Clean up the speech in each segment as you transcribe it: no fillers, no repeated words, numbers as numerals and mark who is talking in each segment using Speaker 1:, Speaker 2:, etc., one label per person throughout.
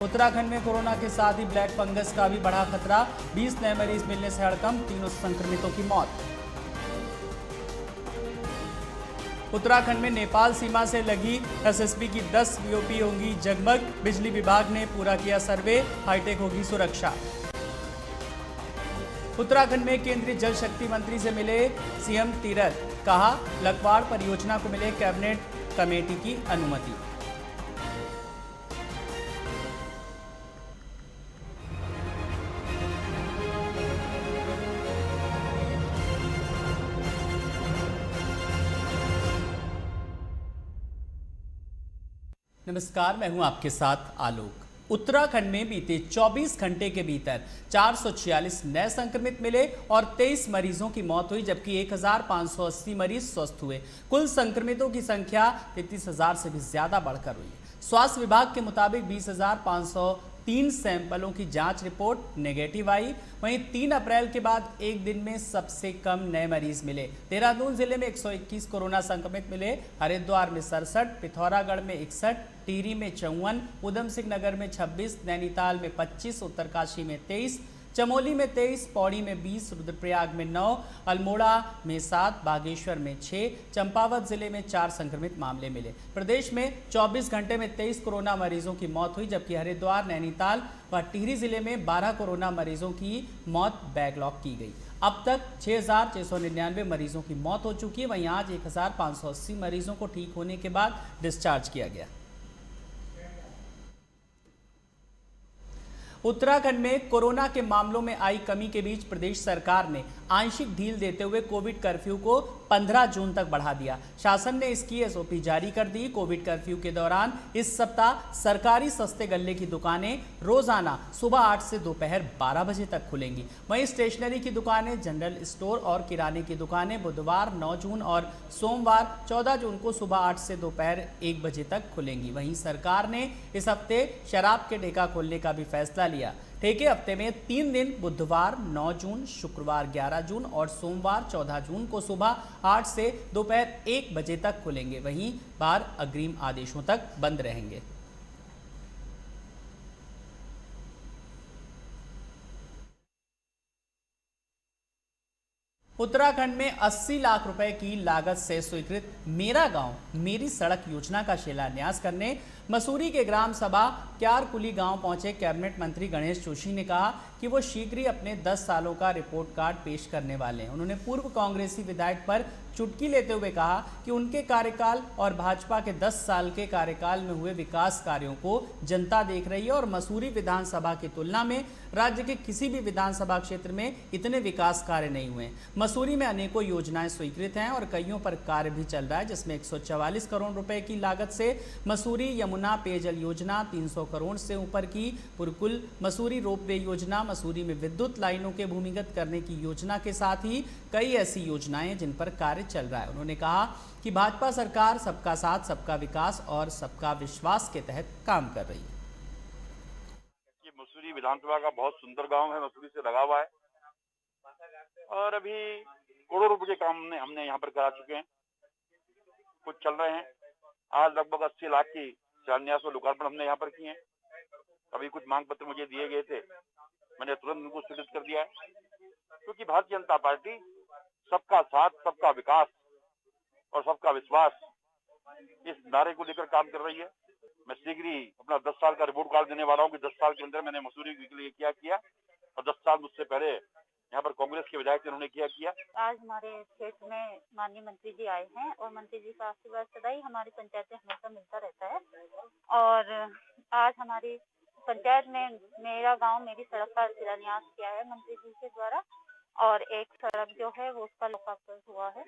Speaker 1: उत्तराखंड में कोरोना के साथ ही ब्लैक फंगस का भी बढ़ा खतरा। 20 नए मरीज मिलने से हड़कंप, 3 संक्रमितों की मौत। उत्तराखंड में नेपाल सीमा से लगी एसएसबी की 10 बीओपी होंगी जगमग। बिजली विभाग ने पूरा किया सर्वे, हाईटेक होगी सुरक्षा। उत्तराखंड में केंद्रीय जल शक्ति मंत्री से मिले सीएम तीरथ, कहा लखवाड़ परियोजना को मिले कैबिनेट कमेटी की अनुमति। नमस्कार, मैं हूं आपके साथ आलोक। उत्तराखंड में बीते 24 घंटे के भीतर 446 नए संक्रमित मिले और 23 मरीजों की मौत हुई, जबकि 1580 मरीज स्वस्थ हुए। कुल संक्रमितों की संख्या 33,000 से भी ज्यादा बढ़कर हुई है। स्वास्थ्य विभाग के मुताबिक 20,503 सैंपलों की जांच रिपोर्ट नेगेटिव आई। वहीं 3 अप्रैल के बाद एक दिन में सबसे कम नए मरीज मिले। देहरादून जिले में 121 कोरोना संक्रमित मिले। हरिद्वार में 67, पिथौरागढ़ में 61, टिहरी में 54, उधम सिंह नगर में 26, नैनीताल में 25, उत्तरकाशी में 23, चमोली में 23, पौड़ी में 20, रुद्रप्रयाग में 9, अल्मोड़ा में 7, बागेश्वर में 6, चंपावत जिले में 4 संक्रमित मामले मिले। प्रदेश में 24 घंटे में 23 कोरोना मरीजों की मौत हुई, जबकि हरिद्वार, नैनीताल व टिहरी जिले में 12 कोरोना मरीजों की मौत बैकलॉग की गई। अब तक 6,699 मरीजों की मौत हो चुकी है। वहीं आज 1,580 मरीजों को ठीक होने के बाद डिस्चार्ज किया गया। उत्तराखंड में कोरोना के मामलों में आई कमी के बीच प्रदेश सरकार ने आंशिक ढील देते हुए कोविड कर्फ्यू को 15 जून तक बढ़ा दिया। शासन ने इसकी एसओपी जारी कर दी। कोविड कर्फ्यू के दौरान इस सप्ताह सरकारी सस्ते गल्ले की दुकानें रोजाना सुबह 8 से दोपहर 12 बजे तक खुलेंगी। वहीं स्टेशनरी की दुकानें, जनरल स्टोर और किराने की दुकानें बुधवार 9 जून और सोमवार 14 जून को सुबह 8 से दोपहर 1 बजे तक खुलेंगी। वहीं सरकार ने इस हफ्ते शराब के ठेका खोलने का भी फैसला लिया। ठेके हफ्ते में 3 दिन बुधवार 9 जून, शुक्रवार 11 जून और सोमवार 14 जून को सुबह 8 से दोपहर 1 बजे तक खुलेंगे। वहीं बार अग्रिम आदेशों तक बंद रहेंगे। उत्तराखंड में 80 लाख रुपए की लागत से स्वीकृत मेरा गांव मेरी सड़क योजना का शिलान्यास करने मसूरी के ग्राम सभा क्यारकुली गांव पहुंचे कैबिनेट मंत्री गणेश जोशी ने कहा कि वो शीघ्र ही अपने 10 सालों का रिपोर्ट कार्ड पेश करने वाले हैं। उन्होंने पूर्व कांग्रेसी विधायक पर चुटकी लेते हुए कहा कि उनके कार्यकाल और भाजपा के 10 साल के कार्यकाल में हुए विकास कार्यों को जनता देख रही है और मसूरी विधानसभा की तुलना में राज्य के किसी भी विधानसभा क्षेत्र में इतने विकास कार्य नहीं हुए। मसूरी में अनेकों योजनाएं स्वीकृत हैं और कईयों पर कार्य भी चल रहा है, जिसमें 144 करोड़ रुपए की लागत से मसूरी यमुना पेयजल योजना, 300 करोड़ से ऊपर की पुरकुल मसूरी रोपवे योजना, मसूरी में विद्युत लाइनों के भूमिगत करने की योजना के साथ ही कई ऐसी योजनाएं जिन पर कार्य चल रहा है। उन्होंने कहा कि भाजपा सरकार सबका साथ, सबका विकास और सबका विश्वास के तहत काम कर रही है।
Speaker 2: मसूरी विधानसभा का बहुत सुंदर गांव है, मसूरी से लगा हुआ है और अभी करोड़ों रुपए के काम हमने यहाँ पर करा चुके हैं, कुछ चल रहे हैं। आज लगभग 80 लाख की शिलान्यास और लोकार्पण हमने यहाँ पर किए हैं। अभी कुछ मांग पत्र मुझे दिए गए थे, मैंने तुरंत उनको स्वीकृत कर दिया है, क्योंकि भारतीय जनता पार्टी सबका साथ, सबका विकास और सबका विश्वास इस नारे को लेकर काम कर रही है। मैं शीघ्र ही अपना 10 साल का रिपोर्ट कार्ड देने वाला हूँ कि 10 साल के अंदर मैंने मसूरी के लिए क्या किया और 10 साल मुझसे पहले यहाँ पर कांग्रेस के विधायक थे, उन्होंने क्या किया।
Speaker 3: आज हमारे क्षेत्र में माननीय मंत्री जी आए हैं और मंत्री जी का आशीर्वाद सदा ही हमारी पंचायत में हमेशा मिलता रहता है और आज हमारी पंचायत में मेरा गांव मेरी सड़क का शिलान्यास किया है मंत्री जी के द्वारा और एक सड़क जो है वो उसका लोकार्पण हुआ है।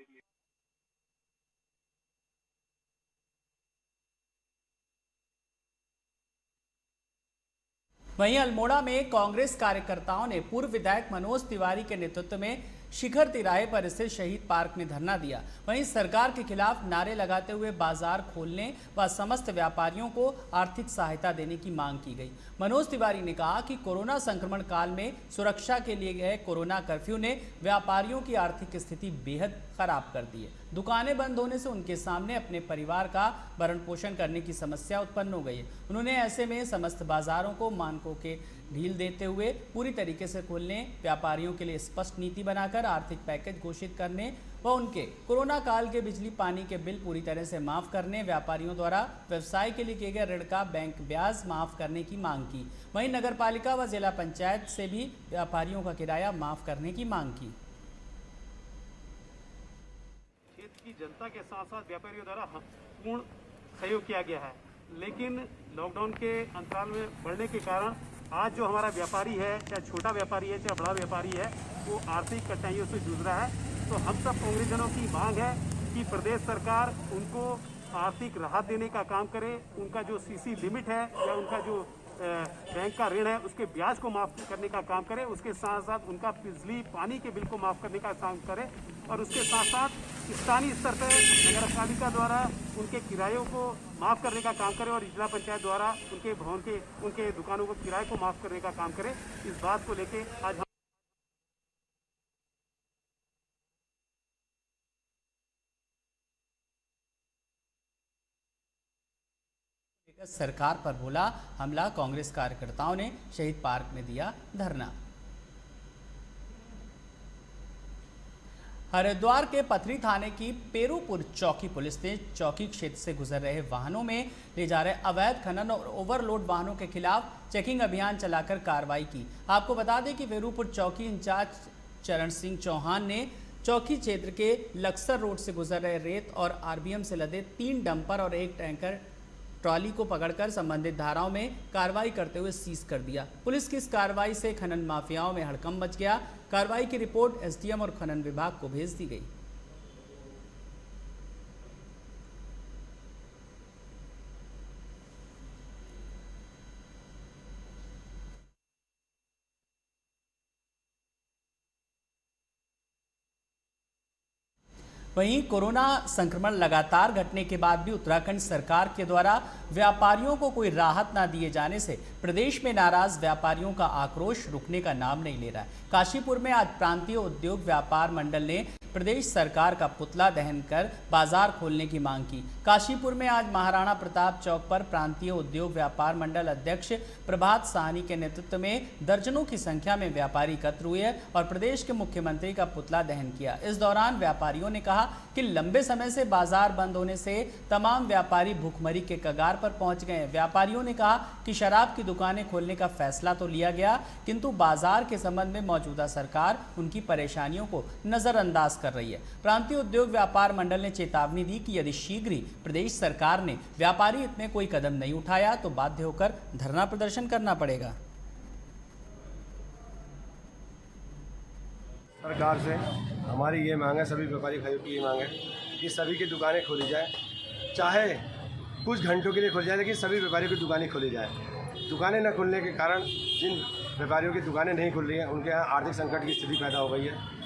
Speaker 1: वहीं अल्मोड़ा में कांग्रेस कार्यकर्ताओं ने पूर्व विधायक मनोज तिवारी के नेतृत्व में शिखर तिराहे पर स्थित शहीद पार्क में धरना दिया। वहीं सरकार के खिलाफ नारे लगाते हुए बाजार खोलने व समस्त व्यापारियों को आर्थिक सहायता देने की मांग की गई। मनोज तिवारी ने कहा कि कोरोना संक्रमण काल में सुरक्षा के लिए गए कोरोना कर्फ्यू ने व्यापारियों की आर्थिक स्थिति बेहद खराब कर दी है। दुकानें बंद होने से उनके सामने अपने परिवार का भरण पोषण करने की समस्या उत्पन्न हो गई है। उन्होंने ऐसे में समस्त बाजारों को मानकों के ढील देते हुए पूरी तरीके से खोलने, व्यापारियों के लिए स्पष्ट नीति बनाकर आर्थिक पैकेज घोषित करने व उनके कोरोना काल के बिजली पानी के बिल पूरी तरह से माफ करने, व्यापारियों द्वारा व्यवसाय के लिए किए गए ऋण का बैंक ब्याज माफ करने की मांग की। वहीं नगरपालिका व जिला पंचायत से भी व्यापारियों का किराया माफ करने की मांग की।
Speaker 4: क्षेत्र की जनता के साथ साथ व्यापारियों द्वारा पूर्ण सहयोग किया गया है, लेकिन लॉकडाउन के अंतराल में बढ़ने के कारण आज जो हमारा व्यापारी है, चाहे छोटा व्यापारी है चाहे बड़ा व्यापारी है, वो आर्थिक कठिनाइयों से जूझ रहा है। तो हम सब कांग्रेसजनों की मांग है कि प्रदेश सरकार उनको आर्थिक राहत देने का काम करे, उनका जो सीसी लिमिट है या उनका जो बैंक का ऋण है उसके ब्याज को माफ करने का काम करे, उसके साथ साथ उनका बिजली पानी के बिल को माफ करने का काम करे और उसके साथ साथ स्थानीय स्तर पर नगर पालिका द्वारा उनके किरायों को माफ करने का काम करे और जिला पंचायत द्वारा उनके भवन के उनके दुकानों को किराए को माफ करने का काम करे। इस बात को लेके आज हम
Speaker 1: सरकार पर बोला हमला, कांग्रेस कार्यकर्ताओं ने शहीद पार्क में दिया धरना। हरिद्वार के पथरी थाने की पेरूपुर चौकी पुलिस ने चौकी क्षेत्र से गुजर रहे वाहनों में ले जा रहे अवैध खनन और ओवरलोड वाहनों के खिलाफ चेकिंग अभियान चलाकर कार्रवाई की। आपको बता दें कि पेरूपुर चौकी इंचार्ज चरण सिंह चौहान ने चौकी क्षेत्र के लक्सर रोड से गुजर रहे रेत और आरबीएम से लदे 3 डंपर और 1 टैंकर ट्रॉली को पकड़कर संबंधित धाराओं में कार्रवाई करते हुए सीज कर दिया। पुलिस की इस कार्रवाई से खनन माफियाओं में हड़कंप मच गया। कार्रवाई की रिपोर्ट एसडीएम और खनन विभाग को भेज दी गई। वहीं कोरोना संक्रमण लगातार घटने के बाद भी उत्तराखंड सरकार के द्वारा व्यापारियों को कोई राहत न दिए जाने से प्रदेश में नाराज व्यापारियों का आक्रोश रुकने का नाम नहीं ले रहा है। काशीपुर में आज प्रांतीय उद्योग व्यापार मंडल ने प्रदेश सरकार का पुतला दहन कर बाजार खोलने की मांग की। काशीपुर में आज महाराणा प्रताप चौक पर प्रांतीय उद्योग व्यापार मंडल अध्यक्ष प्रभात साहनी के नेतृत्व में दर्जनों की संख्या में व्यापारी एकत्र हुए और प्रदेश के मुख्यमंत्री का पुतला दहन किया। इस दौरान व्यापारियों ने कहा कि लंबे समय से बाजार बंद होने से तमाम व्यापारी भूखमरी के कगार पर पहुंच गए। व्यापारियों ने कहा कि शराब की दुकानें खोलने का फैसला तो लिया गया, किंतु बाजार के संबंध में मौजूदा सरकार उनकी परेशानियों को नजरअंदाज कर रही है। प्रांतीय उद्योग व्यापार मंडल ने चेतावनी दी कि यदि शीघ्र ही प्रदेश सरकार ने व्यापारी हित में कोई कदम नहीं उठाया तो बाध्य होकर धरना प्रदर्शन करना पड़ेगा।
Speaker 5: सरकार से हमारी ये मांग है, सभी व्यापारी भाइयों की ये मांग है कि सभी की दुकानें खोली जाए, चाहे कुछ घंटों के लिए खोली जाए, लेकिन सभी व्यापारियों की दुकानें खोली जाए। दुकानें न खुलने के कारण जिन व्यापारियों की दुकानें नहीं खुल रही हैं उनके यहाँ आर्थिक संकट की स्थिति पैदा हो गई है।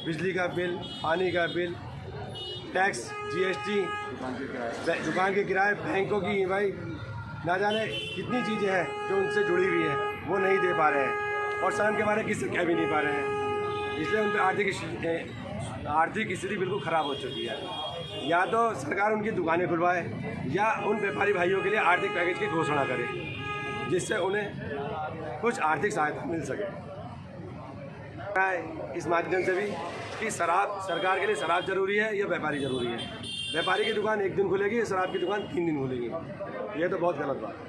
Speaker 5: बिजली का बिल, पानी का बिल, टैक्स, जीएसटी, दुकान के किराए, बैंकों की भाई ना जाने कितनी चीज़ें हैं जो उनसे जुड़ी हुई है वो नहीं दे पा रहे हैं और शर्म के बारे किसी से कह भी नहीं पा रहे हैं। इसलिए उन पर आर्थिक स्थिति बिल्कुल ख़राब हो चुकी है। या तो सरकार उनकी दुकानें खुलवाए या उन व्यापारी भाइयों के लिए आर्थिक पैकेज की घोषणा करे जिससे उन्हें कुछ आर्थिक सहायता मिल सके। इस माध्यम से भी कि शराब, सरकार के लिए शराब जरूरी है या व्यापारी जरूरी है। व्यापारी की दुकान 1 दिन खुलेगी, शराब की दुकान 3 दिन खुलेगी। ये तो बहुत गलत बात है।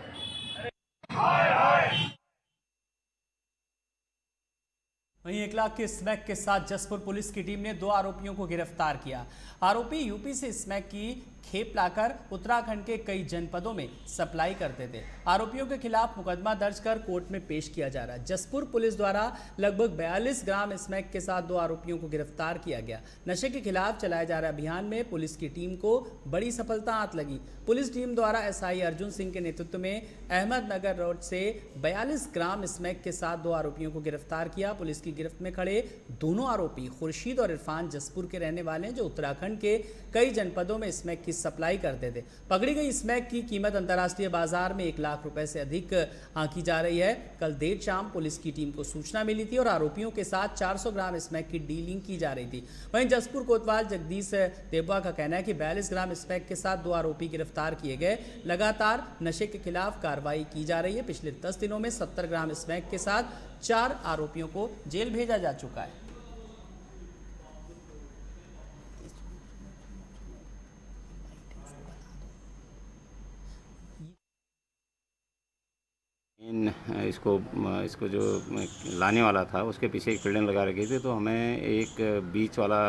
Speaker 1: वहीं 1 लाख के स्मैक के साथ जसपुर पुलिस की टीम ने 2 आरोपियों को गिरफ्तार किया। आरोपी यूपी से स्मैक की खेप लाकर उत्तराखंड के कई जनपदों में सप्लाई करते थे। आरोपियों के खिलाफ मुकदमा दर्ज कर कोर्ट में पेश किया जा रहा है। जसपुर पुलिस द्वारा लगभग 42 ग्राम स्मैक के साथ 2 आरोपियों को गिरफ्तार किया गया। नशे के खिलाफ चलाए जा रहे अभियान में पुलिस की टीम को बड़ी सफलता हाथ लगी। पुलिस टीम द्वारा एसआई अर्जुन सिंह के नेतृत्व में अहमदनगर रोड से 42 ग्राम स्मैक के साथ 2 आरोपियों को गिरफ्तार किया। पुलिस की गिरफ्त में खड़े दोनों आरोपी खुर्शीद और इरफान जसपुर के रहने वाले हैं, जो उत्तराखंड के कई जनपदों में स्मैक की की सप्लाई करते थे। पकड़ी गई स्मैक की कीमत अंतर्राष्ट्रीय बाजार में 1 लाख रुपए से अधिक आंकी जा रही है। कल देर शाम पुलिस की टीम को सूचना मिली थी और आरोपियों के साथ 400 ग्राम स्मैक की डीलिंग की जा रही थी। वहीं जसपुर कोतवाल जगदीश देबवा का कहना है कि 42 ग्राम स्मैक के साथ 2 आरोपी गिरफ्तार किए गए। लगातार नशे के खिलाफ कार्रवाई की जा रही है। पिछले 10 दिनों में 70 ग्राम स्मैक के साथ 4 आरोपियों को जेल भेजा जा चुका है।
Speaker 6: इसको जो लाने वाला था उसके पीछे एक बिल्डिंग लगा रखी थी, तो हमें एक बीच वाला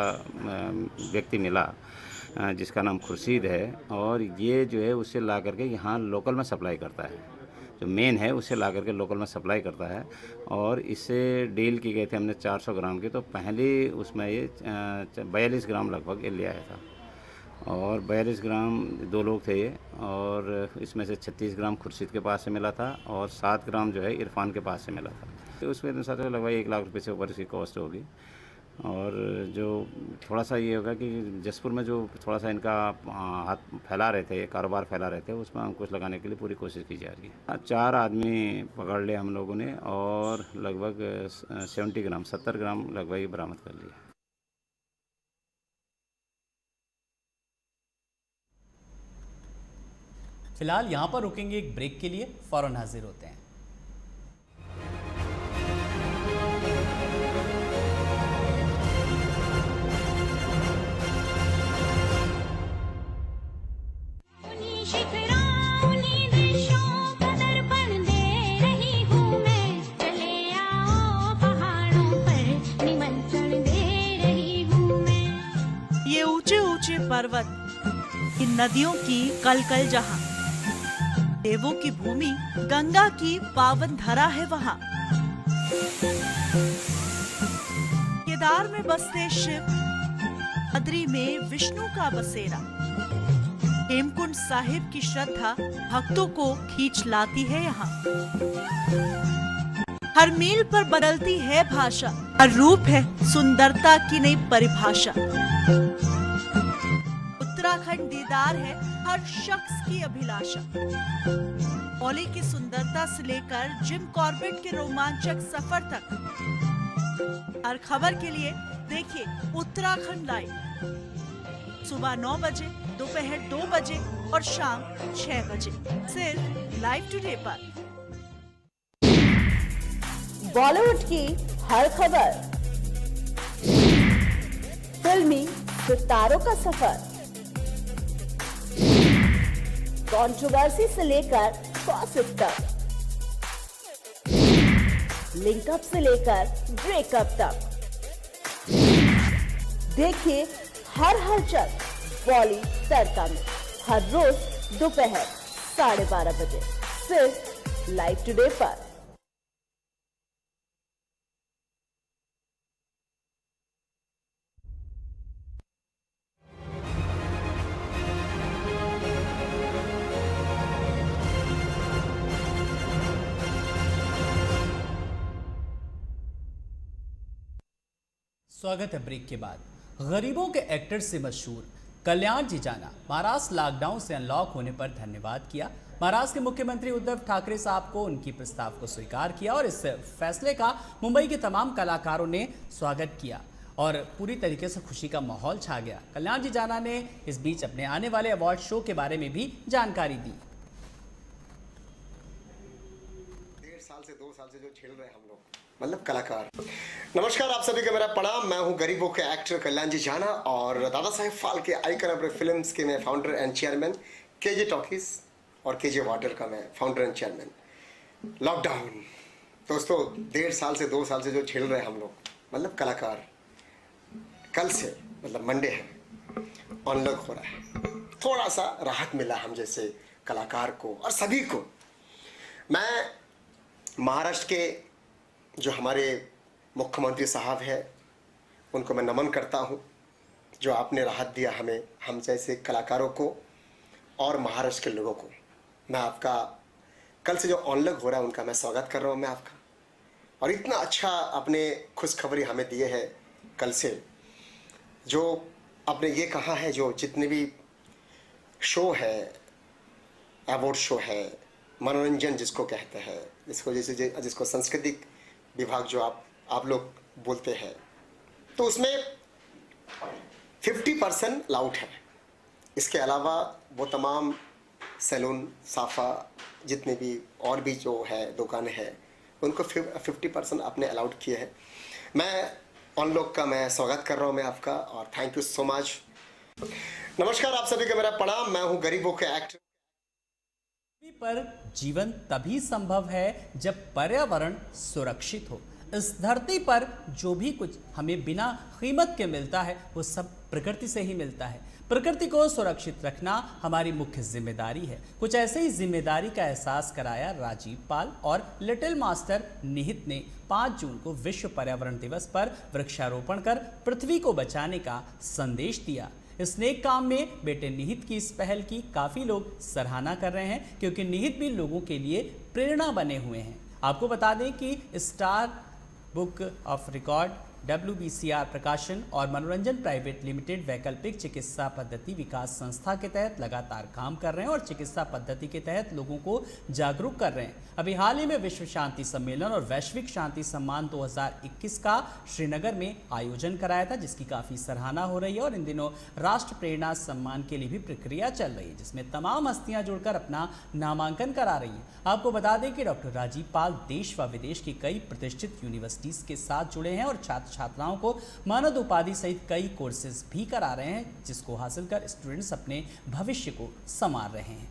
Speaker 6: व्यक्ति मिला जिसका नाम खुर्शीद है, और ये जो है उससे ला करके यहाँ लोकल में सप्लाई करता है। जो मेन है उससे ला करके लोकल में सप्लाई करता है, और इससे डील की गई थी हमने 400 ग्राम की। तो पहले उसमें ये 42 ग्राम लगभग ले आया था, और 42 ग्राम 2 लोग थे ये, और इसमें से 36 ग्राम खुर्शीद के पास से मिला था और 7 ग्राम जो है इरफान के पास से मिला था। तो उसमें साथ लगभग 1 लाख रुपये से ऊपर इसकी कॉस्ट होगी। और जो थोड़ा सा ये होगा कि जसपुर में जो थोड़ा सा इनका हाथ फैला रहे थे, कारोबार फैला रहे थे, उसमें अंकुश लगाने के लिए पूरी कोशिश की जा रही है। 4 आदमी पकड़ लिए हम लोगों ने, और लगभग 70 ग्राम लगभग बरामद कर लिया।
Speaker 1: फिलहाल यहाँ पर रुकेंगे एक ब्रेक के लिए, फौरन हाजिर होते हैं।
Speaker 7: ये ऊंचे ऊंचे पर्वत, इन नदियों की कलकल जहां, देवों की भूमि, गंगा की पावन धरा है वहां। केदार में बसते शिव, बद्री में विष्णु का बसेरा। हेमकुंड साहिब की श्रद्धा भक्तों को खींच लाती है यहाँ। हर मील पर बदलती है भाषा, हर रूप है सुंदरता की नई परिभाषा। उत्तराखंड दीदार है हर शख्स की अभिलाषा। ओली की सुंदरता से लेकर जिम कॉर्बेट के रोमांचक सफर तक, हर खबर के लिए देखिए उत्तराखंड लाइव। सुबह 9 बजे, दोपहर 2 बजे और शाम 6 बजे, सिर्फ लाइव टुडे पर।
Speaker 8: बॉलीवुड की हर खबर, फिल्मी सितारों का सफर, कंट्रोवर्सी से लेकर गॉसिप तक, लिंकअप से लेकर ब्रेकअप तक, देखिए हर हलचल बॉली तड़का में, हर रोज दोपहर 12:30 बजे, सिर्फ लाइव टुडे पर।
Speaker 1: स्वागत है ब्रेक के बाद। गरीबों के एक्टर से मशहूर कल्याण जिजाना महाराष्ट्र लॉकडाउन से अनलॉक होने पर धन्यवाद किया। महाराष्ट्र के मुख्यमंत्री उद्धव ठाकरे साहब को उनकी प्रस्ताव को स्वीकार किया और इस फैसले का मुंबई के तमाम कलाकारों ने स्वागत किया और पूरी तरीके से खुशी का माहौल छा गया। कल्याण जिजाना ने इस बीच अपने आने वाले अवार्ड शो के बारे में भी जानकारी दी।
Speaker 5: 1.5 साल से 2 साल से जो झेल रहे हैं हम लोग, मतलब कलाकार। नमस्कार, आप सभी का मेरा प्रणाम। मैं हूं गरीबों के एक्टर कल्याण जिजाना और दादा साहेब फाल्के आइकन अपने फिल्म्स के मैं founder and chairman, KJ talkies और केजे वाटर का मैं फाउंडर एंड चेयरमैन। लॉकडाउन दोस्तों 1.5 साल से 2 साल से जो झेल रहे हैं हम लोग, मतलब कलाकार, कल से मतलब मंडे है, अनलॉक हो रहा है। थोड़ा सा राहत मिला हम जैसे कलाकार को और सभी को। मैं महाराष्ट्र के जो हमारे मुख्यमंत्री साहब हैं उनको मैं नमन करता हूं, जो आपने राहत दिया हमें, हम जैसे कलाकारों को और महाराष्ट्र के लोगों को। मैं आपका कल से जो अनलॉक हो रहा है उनका मैं स्वागत कर रहा हूं मैं आपका। और इतना अच्छा आपने खुशखबरी हमें दिए है कल से, जो आपने ये कहा है जो जितने भी
Speaker 9: शो है, अवार्ड शो है, मनोरंजन जिसको कहते हैं, जिसको सांस्कृतिक विभाग जो आप लोग बोलते हैं, तो उसमें 50% अलाउड है। इसके अलावा वो तमाम सैलून, साफ़ा, जितने भी और भी जो है दुकानें हैं, उनको 50% आपने अलाउड किए हैं। मैं उन लोग का मैं स्वागत कर रहा हूँ मैं आपका, और थैंक यू सो मच। नमस्कार, आप सभी का मेरा प्रणाम। मैं हूँ गरीबों के एक्टर।
Speaker 1: पृथ्वी पर जीवन तभी संभव है जब पर्यावरण सुरक्षित हो। इस धरती पर जो भी कुछ हमें बिना कीमत के मिलता है वो सब प्रकृति से ही मिलता है। प्रकृति को सुरक्षित रखना हमारी मुख्य जिम्मेदारी है। कुछ ऐसे ही जिम्मेदारी का एहसास कराया राजीव पाल और लिटिल मास्टर निहित ने 5 जून को विश्व पर्यावरण दिवस पर वृक्षारोपण कर पृथ्वी को बचाने का संदेश दिया। इस नेक काम में बेटे निहित की इस पहल की काफ़ी लोग सराहना कर रहे हैं, क्योंकि निहित भी लोगों के लिए प्रेरणा बने हुए हैं। आपको बता दें कि star book of record, WBCR प्रकाशन और मनोरंजन प्राइवेट लिमिटेड वैकल्पिक चिकित्सा पद्धति विकास संस्था के तहत लगातार काम कर रहे हैं और चिकित्सा पद्धति के तहत लोगों को जागरूक कर रहे हैं। अभी हाल ही में विश्व शांति सम्मेलन और वैश्विक शांति सम्मान 2021 का श्रीनगर में आयोजन कराया था, जिसकी काफ़ी सराहना हो रही है। और इन दिनों राष्ट्र प्रेरणा सम्मान के लिए भी प्रक्रिया चल रही है, जिसमें तमाम हस्तियां जुड़कर अपना नामांकन करा रही हैं। आपको बता दें कि डॉक्टर राजीव पाल देश व विदेश की कई प्रतिष्ठित यूनिवर्सिटीज़ के साथ जुड़े हैं और छात्राओं को मानद उपाधि सहित कई कोर्सेज भी करा रहे हैं, जिसको हासिल कर स्टूडेंट्स अपने भविष्य को संवार रहे हैं।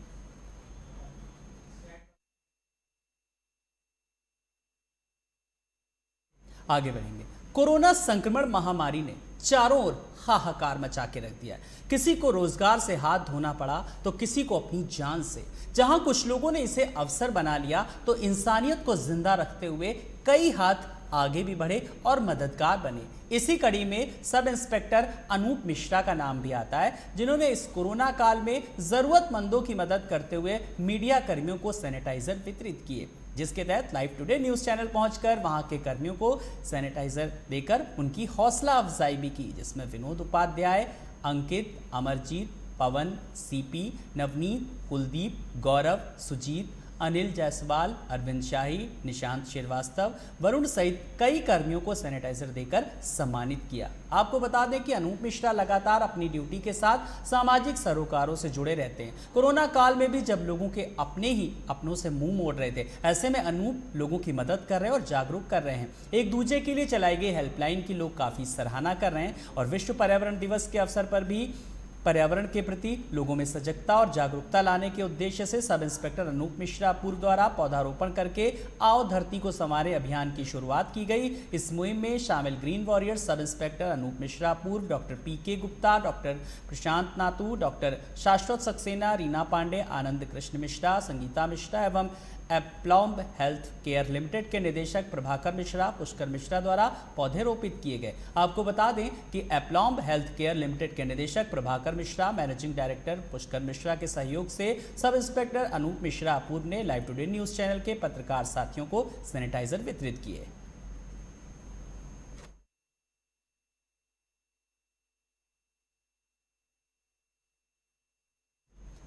Speaker 1: आगे बढ़ेंगे। कोरोना संक्रमण महामारी ने चारों ओर हाहाकार मचा के रख दिया। किसी को रोजगार से हाथ धोना पड़ा तो किसी को अपनी जान से। जहां कुछ लोगों ने इसे अवसर बना लिया तो इंसानियत को जिंदा रखते हुए कई हाथ आगे भी बढ़े और मददगार बने। इसी कड़ी में सब इंस्पेक्टर अनूप मिश्रा का नाम भी आता है, जिन्होंने इस कोरोना काल में जरूरतमंदों की मदद करते हुए मीडिया कर्मियों को सैनिटाइजर वितरित किए, जिसके तहत लाइव टुडे न्यूज़ चैनल पहुंचकर वहां के कर्मियों को सैनिटाइजर देकर उनकी हौसला अफजाई भी की, जिसमें विनोद उपाध्याय, अंकित, अमरजीत, पवन, सीपी, नवनीत, कुलदीप, गौरव, सुजीत, अनिल जायसवाल, अरविंद शाही, निशांत श्रीवास्तव, वरुण सहित कई कर्मियों को सैनिटाइजर देकर सम्मानित किया। आपको बता दें कि अनूप मिश्रा लगातार अपनी ड्यूटी के साथ सामाजिक सरोकारों से जुड़े रहते हैं। कोरोना काल में भी जब लोगों के अपने ही अपनों से मुंह मोड़ रहे थे, ऐसे में अनूप लोगों की मदद कर रहे हैं और जागरूक कर रहे हैं। एक दूसरे के लिए चलाई गई हेल्पलाइन की लोग काफ़ी सराहना कर रहे हैं और विश्व पर्यावरण दिवस के अवसर पर भी पर्यावरण के प्रति लोगों में सजगता और जागरूकता लाने के उद्देश्य से सब इंस्पेक्टर अनूप मिश्रा पूर्व द्वारा पौधारोपण करके आओ धरती को संवारे अभियान की शुरुआत की गई। इस मुहिम में शामिल green warriors sub inspector Anup Mishra पूर्व, doctor PK Gupta, doctor Prashant Natu, doctor शाश्वत सक्सेना, रीना पांडे, आनंद कृष्ण मिश्रा, संगीता मिश्रा एवं एप्लॉम्ब हेल्थ केयर लिमिटेड के निदेशक प्रभाकर मिश्रा, पुष्कर मिश्रा द्वारा पौधे रोपित किए गए। आपको बता दें कि एप्लॉम्ब हेल्थ केयर लिमिटेड के निदेशक प्रभाकर मिश्रा, मैनेजिंग डायरेक्टर पुष्कर मिश्रा के सहयोग से सब इंस्पेक्टर अनूप मिश्रा पूर्व ने लाइव टुडे न्यूज़ चैनल के पत्रकार साथियों को सैनिटाइजर वितरित किए।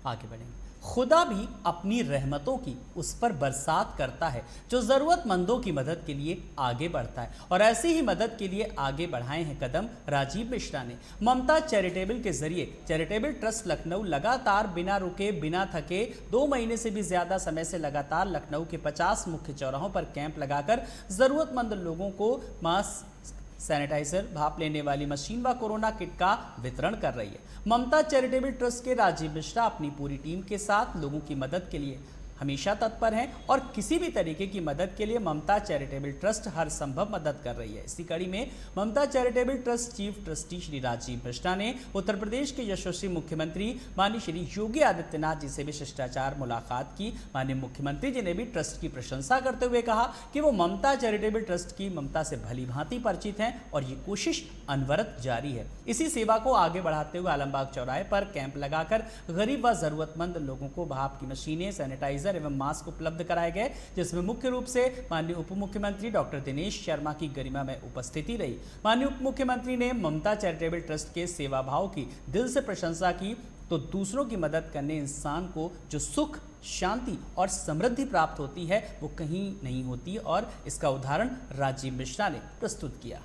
Speaker 1: आगे बढ़ेंगे। खुदा भी अपनी रहमतों की उस पर बरसात करता है जो ज़रूरतमंदों की मदद के लिए आगे बढ़ता है, और ऐसी ही मदद के लिए आगे बढ़ाए हैं कदम राजीव मिश्रा ने। ममता चैरिटेबल के जरिए चैरिटेबल ट्रस्ट लखनऊ लगातार बिना रुके बिना थके 2 महीने से भी ज़्यादा समय से लगातार लखनऊ के 50 मुख्य चौराहों पर कैंप लगाकर ज़रूरतमंद लोगों को मास्क, सैनिटाइजर, भाप लेने वाली मशीन व कोरोना किट का वितरण कर रही है। ममता चैरिटेबल ट्रस्ट के राजीव मिश्रा अपनी पूरी टीम के साथ लोगों की मदद के लिए हमेशा तत्पर हैं और किसी भी तरीके की मदद के लिए ममता चैरिटेबल ट्रस्ट हर संभव मदद कर रही है। इसी कड़ी में Mamta charitable trust chief trustee Shri Rajiv Mishra ने उत्तर प्रदेश के यशस्वी मुख्यमंत्री माननीय श्री योगी आदित्यनाथ जी से भी शिष्टाचार मुलाकात की। माननीय मुख्यमंत्री जी ने भी ट्रस्ट की प्रशंसा करते हुए कहा कि वो ममता चैरिटेबल ट्रस्ट की ममता से भली भांति परिचित हैं और ये कोशिश अनवरत जारी है। इसी सेवा को आगे बढ़ाते हुए आलमबाग चौराहे पर कैंप लगाकर गरीब व जरूरतमंद लोगों को भाप की मशीनें, सैनिटाइजर एवं मास्क उपलब्ध कराए गए, जिसमें मुख्य रूप से माननीय उप मुख्यमंत्री डॉक्टर दिनेश शर्मा की गरिमा में उपस्थिति रही। माननीय उप मुख्यमंत्री ने ममता चैरिटेबल ट्रस्ट के सेवा भाव की दिल से प्रशंसा की तो दूसरों की मदद करने इंसान को जो सुख, शांति और समृद्धि प्राप्त होती है वो कहीं नहीं होती, और इसका उदाहरण राजीव मिश्रा ने प्रस्तुत किया।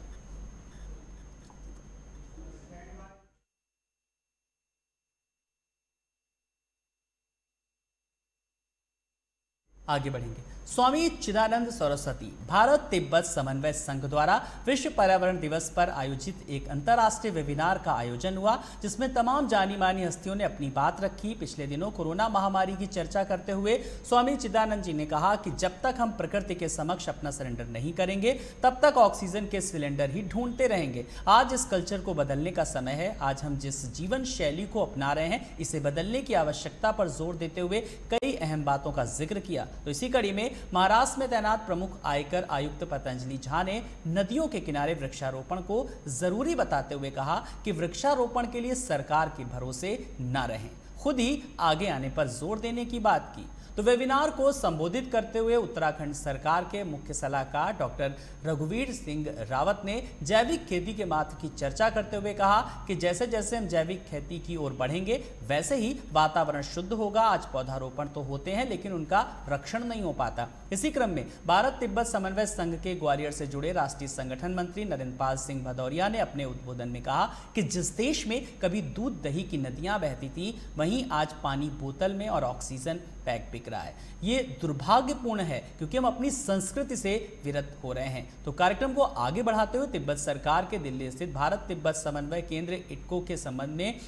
Speaker 1: आगे बढ़ेंगे। स्वामी चिदानंद सरस्वती भारत तिब्बत समन्वय संघ द्वारा विश्व पर्यावरण दिवस पर आयोजित एक अंतर्राष्ट्रीय वेबिनार का आयोजन हुआ, जिसमें तमाम जानी मानी हस्तियों ने अपनी बात रखी। पिछले दिनों कोरोना महामारी की चर्चा करते हुए स्वामी चिदानंद जी ने कहा कि जब तक हम प्रकृति के समक्ष अपना सरेंडर नहीं करेंगे तब तक ऑक्सीजन के सिलेंडर ही ढूंढते रहेंगे। आज इस कल्चर को बदलने का समय है। आज हम जिस जीवन शैली को अपना रहे हैं इसे बदलने की आवश्यकता पर जोर देते हुए कई अहम बातों का जिक्र किया। तो इसी कड़ी में महाराष्ट्र में तैनात प्रमुख आयकर आयुक्त पतंजलि झा ने नदियों के किनारे वृक्षारोपण को जरूरी बताते हुए कहा कि वृक्षारोपण के लिए सरकार के भरोसे न रहें, खुद ही आगे आने पर जोर देने की बात की। तो वेबिनार को संबोधित करते हुए उत्तराखंड सरकार के मुख्य सलाहकार डॉक्टर रघुवीर सिंह रावत ने जैविक खेती के महत्व की चर्चा करते हुए कहा कि जैसे जैसे हम जैविक खेती की ओर बढ़ेंगे वैसे ही वातावरण शुद्ध होगा। आज पौधारोपण तो होते हैं लेकिन उनका रक्षण नहीं हो पाता। इसी क्रम में भारत तिब्बत समन्वय संघ के ग्वालियर से जुड़े राष्ट्रीय संगठन मंत्री नरेंद्र पाल सिंह भदौरिया ने अपने उद्बोधन में कहा कि जिस देश में कभी दूध दही की नदियां बहती थी वहीं आज पानी बोतल में और ऑक्सीजन पैक बिक रहा है। ये दुर्भाग्यपूर्ण है क्योंकि हम अपनी संस्कृति से विरत हो रहे हैं। तो कार्यक्रम को आगे बढ़ाते हुए तिब्बत सरकार के दिल्ली स्थित भारत तिब्बत समन्वय केंद्र इटको के संबंध में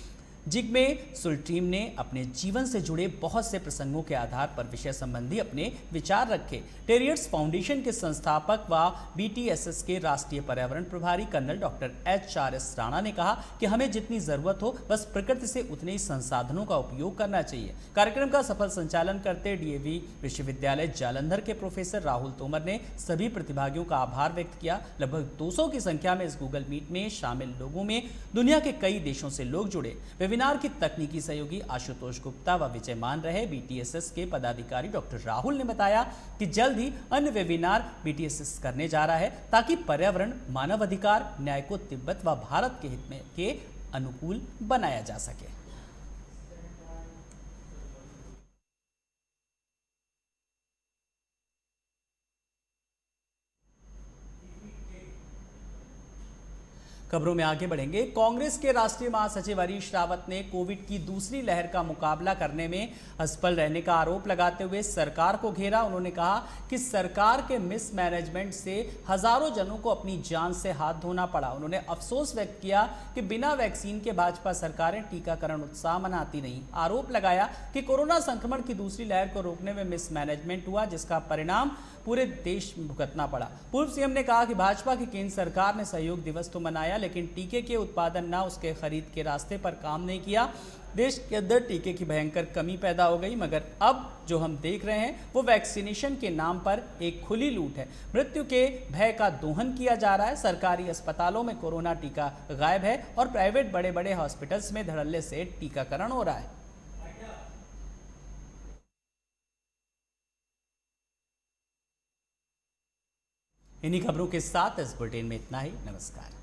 Speaker 1: जिग्मे सुल्टीम ने अपने जीवन से जुड़े बहुत से प्रसंगों के आधार पर विषय संबंधी अपने विचार रखे। टेरियर्स फाउंडेशन के संस्थापक व BTSS के राष्ट्रीय पर्यावरण प्रभारी कर्नल डॉक्टर HRS राणा ने कहा कि हमें जितनी जरूरत हो बस प्रकृति से उतने ही संसाधनों का उपयोग करना चाहिए। कार्यक्रम का सफल संचालन करते DAV विश्वविद्यालय जालंधर के प्रोफेसर राहुल तोमर ने सभी प्रतिभागियों का आभार व्यक्त किया। लगभग 200 की संख्या में इस गूगल मीट में शामिल लोगों में दुनिया के कई देशों से लोग जुड़े। वेबिनार की तकनीकी सहयोगी आशुतोष गुप्ता व विजय मान रहे। BTSS के पदाधिकारी डॉक्टर राहुल ने बताया कि जल्द ही अन्य वेबिनार BTSS करने जा रहा है ताकि पर्यावरण, मानव अधिकार, न्याय को तिब्बत व भारत के हित में के अनुकूल बनाया जा सके। खबरों में आगे बढ़ेंगे। कांग्रेस के राष्ट्रीय महासचिव हरीश रावत ने कोविड की दूसरी लहर का मुकाबला करने में असफल रहने का आरोप लगाते हुए सरकार को घेरा। उन्होंने कहा कि सरकार के मिसमैनेजमेंट से हजारों जनों को अपनी जान से हाथ धोना पड़ा। उन्होंने अफसोस व्यक्त किया कि बिना वैक्सीन के भाजपा सरकारें टीकाकरण उत्साह मनाती नहीं। आरोप लगाया कि कोरोना संक्रमण की दूसरी लहर को रोकने में मिसमैनेजमेंट हुआ, जिसका परिणाम पूरे देश में भुगतना पड़ा। पूर्व सीएम ने कहा कि भाजपा की केंद्र सरकार ने सहयोग दिवस तो मनाया लेकिन टीके के उत्पादन न उसके खरीद के रास्ते पर काम नहीं किया। देश के अंदर टीके की भयंकर कमी पैदा हो गई, मगर अब जो हम देख रहे हैं वो वैक्सीनेशन के नाम पर एक खुली लूट है। मृत्यु के भय का दोहन किया जा रहा है। सरकारी अस्पतालों में कोरोना टीका गायब है और प्राइवेट बड़े बड़े हॉस्पिटल्स में धड़ल्ले से टीकाकरण हो रहा है। इन्हीं खबरों के साथ इस बुलेटिन में इतना ही। नमस्कार।